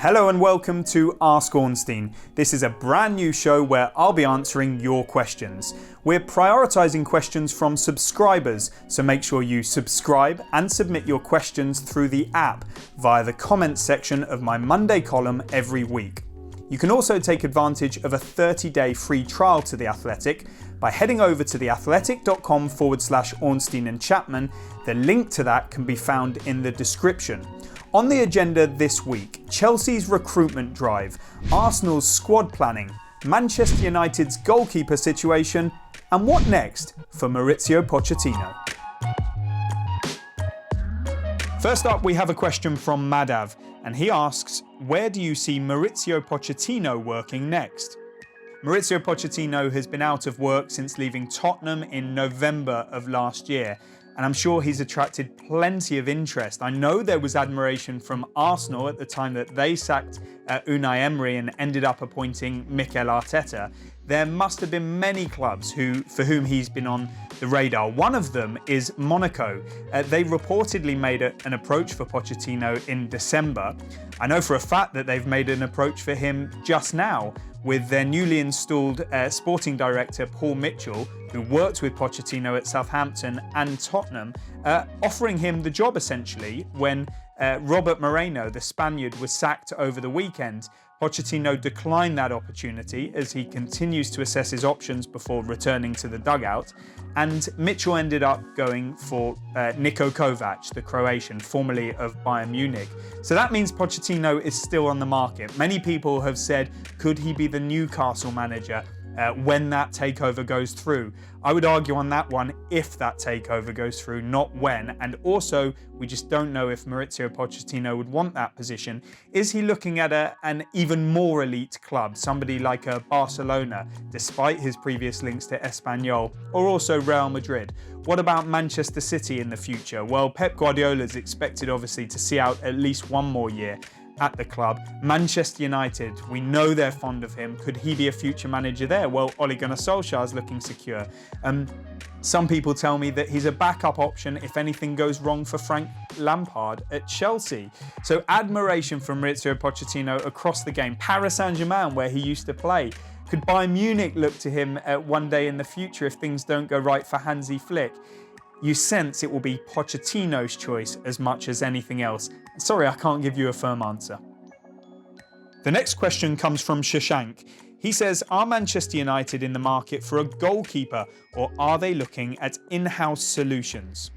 Hello and welcome to Ask Ornstein. This is a brand new show where I'll be answering your questions. We're prioritising questions from subscribers, so make sure you subscribe and submit your questions through the app via the comments section of my Monday column every week. You can also take advantage of a 30-day free trial to The Athletic by heading over to theathletic.com/Ornstein and Chapman. The link to that can be found in the description. On the agenda this week, Chelsea's recruitment drive, Arsenal's squad planning, Manchester United's goalkeeper situation, and what next for Mauricio Pochettino. First up, we have a question from Madav, and he asks, where do you see Mauricio Pochettino working next? Mauricio Pochettino has been out of work since leaving Tottenham in November of last year, and I'm sure he's attracted plenty of interest. I know there was admiration from Arsenal at the time that they sacked Unai Emery and ended up appointing Mikel Arteta. There must have been many clubs for whom he's been on the radar. One of them is Monaco. They reportedly made an approach for Pochettino in December. I know for a fact that they've made an approach for him just now with their newly installed sporting director Paul Mitchell, who worked with Pochettino at Southampton and Tottenham, offering him the job essentially when Robert Moreno, the Spaniard, was sacked over the weekend. Pochettino declined that opportunity as he continues to assess his options before returning to the dugout, and Mitchell ended up going for Niko Kovac, the Croatian, formerly of Bayern Munich. So that means Pochettino is still on the market. Many people have said, could he be the Newcastle manager when that takeover goes through? I would argue on that one, if that takeover goes through, not when. And also, we just don't know if Mauricio Pochettino would want that position. Is he looking at an even more elite club, somebody like a Barcelona, despite his previous links to Espanyol, or also Real Madrid? What about Manchester City in the future? Well, Pep Guardiola is expected obviously to see out at least one more year at the club. Manchester United, we know they're fond of him. Could he be a future manager there? Well, Ole Gunnar Solskjaer is looking secure. Some people tell me that he's a backup option if anything goes wrong for Frank Lampard at Chelsea. So admiration for Mauricio Pochettino across the game. Paris Saint-Germain, where he used to play. Could Bayern Munich look to him one day in the future if things don't go right for Hansi Flick? You sense it will be Pochettino's choice as much as anything else. Sorry, I can't give you a firm answer. The next question comes from Shashank. He says, are Manchester United in the market for a goalkeeper, or are they looking at in-house solutions?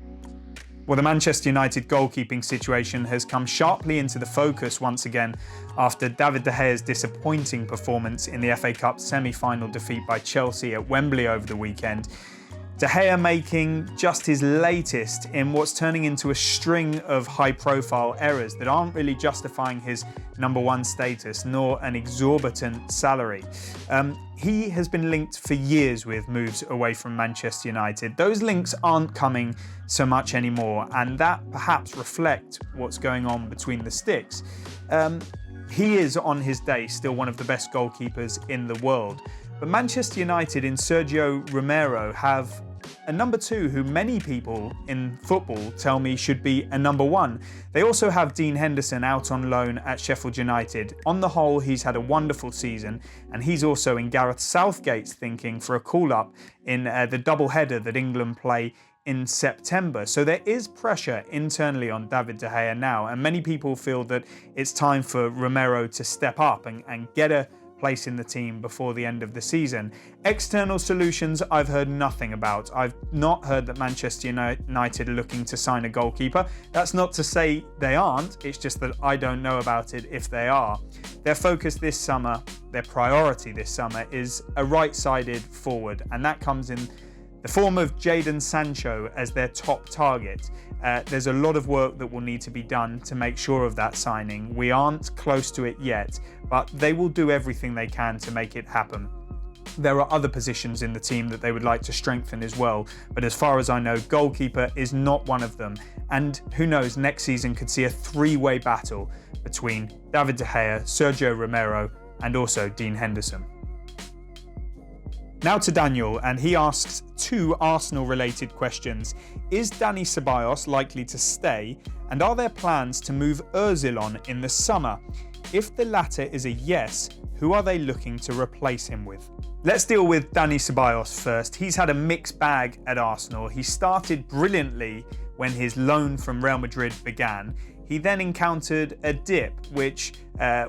Well, the Manchester United goalkeeping situation has come sharply into the focus once again after David De Gea's disappointing performance in the FA Cup semi-final defeat by Chelsea at Wembley over the weekend. De Gea making just his latest in what's turning into a string of high-profile errors that aren't really justifying his number one status nor an exorbitant salary. He has been linked for years with moves away from Manchester United. Those links aren't coming so much anymore, and that perhaps reflects what's going on between the sticks. He is on his day still one of the best goalkeepers in the world, but Manchester United in Sergio Romero have a number two who many people in football tell me should be a number one. They also have Dean Henderson out on loan at Sheffield United. On the whole, he's had a wonderful season, and he's also in Gareth Southgate's thinking for a call-up in the double-header that England play in September. So there is pressure internally on David De Gea now, and many people feel that it's time for Romero to step up and get a place in the team before the end of the season. External solutions I've heard nothing about. I've not heard that Manchester United are looking to sign a goalkeeper. That's not to say they aren't, it's just that I don't know about it if they are. Their focus this summer, their priority this summer, is a right-sided forward, and that comes in the form of Jadon Sancho as their top target. There's a lot of work that will need to be done to make sure of that signing. We aren't close to it yet, but they will do everything they can to make it happen. There are other positions in the team that they would like to strengthen as well, but as far as I know, goalkeeper is not one of them. And who knows, next season could see a three-way battle between David De Gea, Sergio Romero, and also Dean Henderson. Now to Daniel, and he asks two Arsenal-related questions. Is Dani Ceballos likely to stay, and are there plans to move Ozil on in the summer? If the latter is a yes, who are they looking to replace him with? Let's deal with Dani Ceballos first. He's had a mixed bag at Arsenal. He started brilliantly when his loan from Real Madrid began. He then encountered a dip, which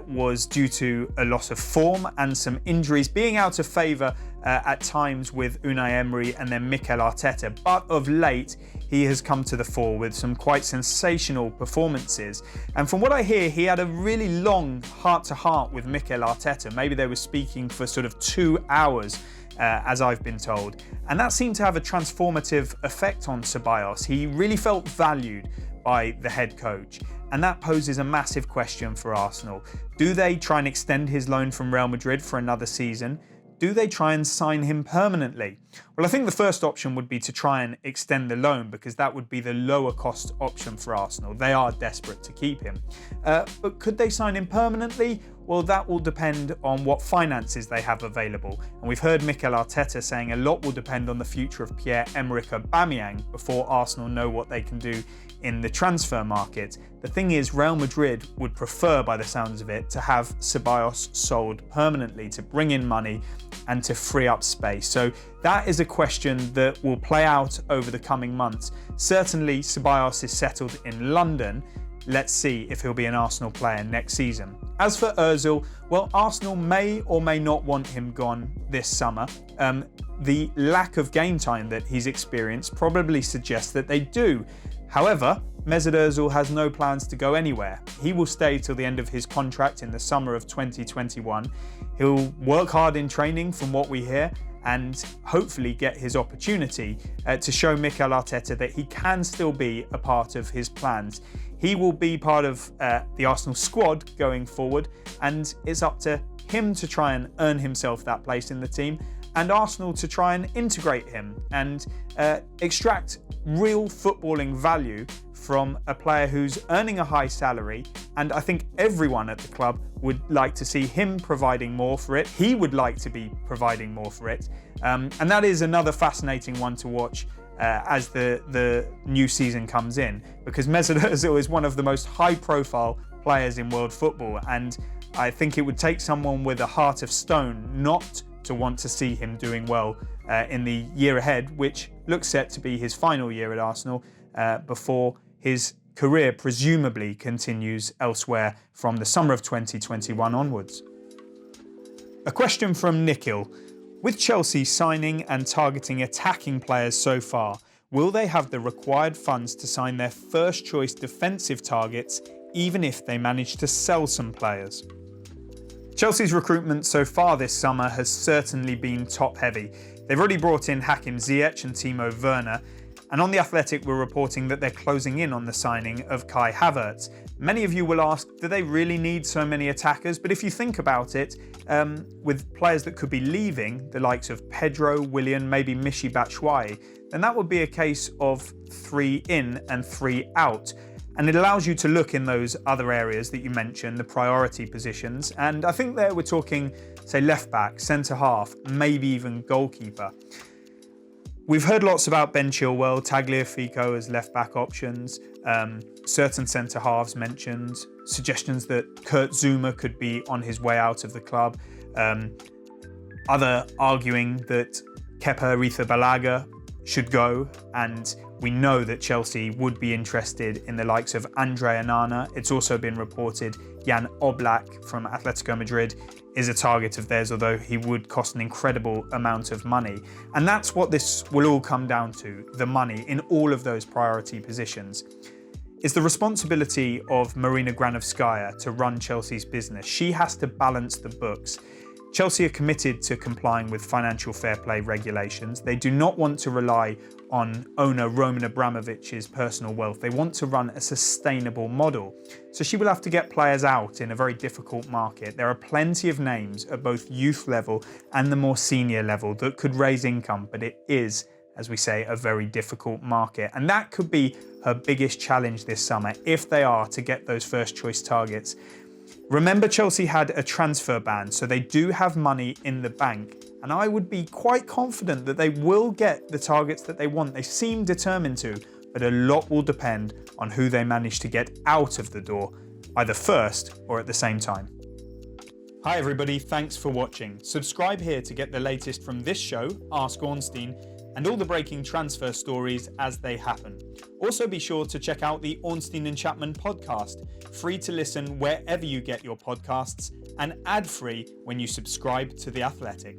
was due to a loss of form and some injuries, being out of favour at times with Unai Emery and then Mikel Arteta. But of late, he has come to the fore with some quite sensational performances. And from what I hear, he had a really long heart-to-heart with Mikel Arteta. Maybe they were speaking for sort of 2 hours, as I've been told. And that seemed to have a transformative effect on Ceballos. He really felt valued by the head coach. And that poses a massive question for Arsenal. Do they try and extend his loan from Real Madrid for another season? Do they try and sign him permanently? Well, I think the first option would be to try and extend the loan, because that would be the lower cost option for Arsenal. They are desperate to keep him. But could they sign him permanently? Well, that will depend on what finances they have available. And we've heard Mikel Arteta saying a lot will depend on the future of Pierre-Emerick Aubameyang before Arsenal know what they can do in the transfer market. The thing is, Real Madrid would prefer, by the sounds of it, to have Ceballos sold permanently to bring in money and to free up space. So that is a question that will play out over the coming months. Certainly, Ceballos is settled in London. Let's see if he'll be an Arsenal player next season. As for Ozil, well, Arsenal may or may not want him gone this summer. The lack of game time that he's experienced probably suggests that they do. However, Mesut Ozil has no plans to go anywhere. He will stay till the end of his contract in the summer of 2021. He'll work hard in training, from what we hear, and hopefully get his opportunity to show Mikel Arteta that he can still be a part of his plans. He will be part of the Arsenal squad going forward, and it's up to him to try and earn himself that place in the team, and Arsenal to try and integrate him and extract real footballing value from a player who's earning a high salary. And I think everyone at the club would like to see him providing more for it. He would like to be providing more for it. And that is another fascinating one to watch as the new season comes in, because Mesut Ozil is one of the most high-profile players in world football, and I think it would take someone with a heart of stone not to want to see him doing well in the year ahead, which looks set to be his final year at Arsenal before his career presumably continues elsewhere from the summer of 2021 onwards. A question from Nikhil. With Chelsea signing and targeting attacking players so far, will they have the required funds to sign their first choice defensive targets, even if they manage to sell some players? Chelsea's recruitment so far this summer has certainly been top-heavy. They've already brought in Hakim Ziyech and Timo Werner, and on The Athletic we're reporting that they're closing in on the signing of Kai Havertz. Many of you will ask, do they really need so many attackers? But if you think about it, with players that could be leaving, the likes of Pedro, Willian, maybe Michy Batshuayi, then that would be a case of 3 in and 3 out. And it allows you to look in those other areas that you mentioned, the priority positions. And I think there we're talking, say, left back, centre half, maybe even goalkeeper. We've heard lots about Ben Chilwell, Tagliafico as left back options, certain centre halves mentioned, suggestions that Kurt Zouma could be on his way out of the club, other arguing that Kepa Arrizabalaga should go, and we know that Chelsea would be interested in the likes of Andre Onana. It's also been reported Jan Oblak from Atletico Madrid is a target of theirs, although he would cost an incredible amount of money. And that's what this will all come down to, the money in all of those priority positions. It's the responsibility of Marina Granovskaya to run Chelsea's business. She has to balance the books. Chelsea are committed to complying with financial fair play regulations. They do not want to rely on owner Roman Abramovich's personal wealth. They want to run a sustainable model. So she will have to get players out in a very difficult market. There are plenty of names at both youth level and the more senior level that could raise income, but it is, as we say, a very difficult market. And that could be her biggest challenge this summer if they are to get those first choice targets. Remember, Chelsea had a transfer ban, so they do have money in the bank. And I would be quite confident that they will get the targets that they want. They seem determined to, but a lot will depend on who they manage to get out of the door either first or at the same time. Hi everybody, thanks for watching. Subscribe here to get the latest from this show, Ask Ornstein, and all the breaking transfer stories as they happen. Also be sure to check out the Ornstein and Chapman podcast, free to listen wherever you get your podcasts and ad-free when you subscribe to The Athletic.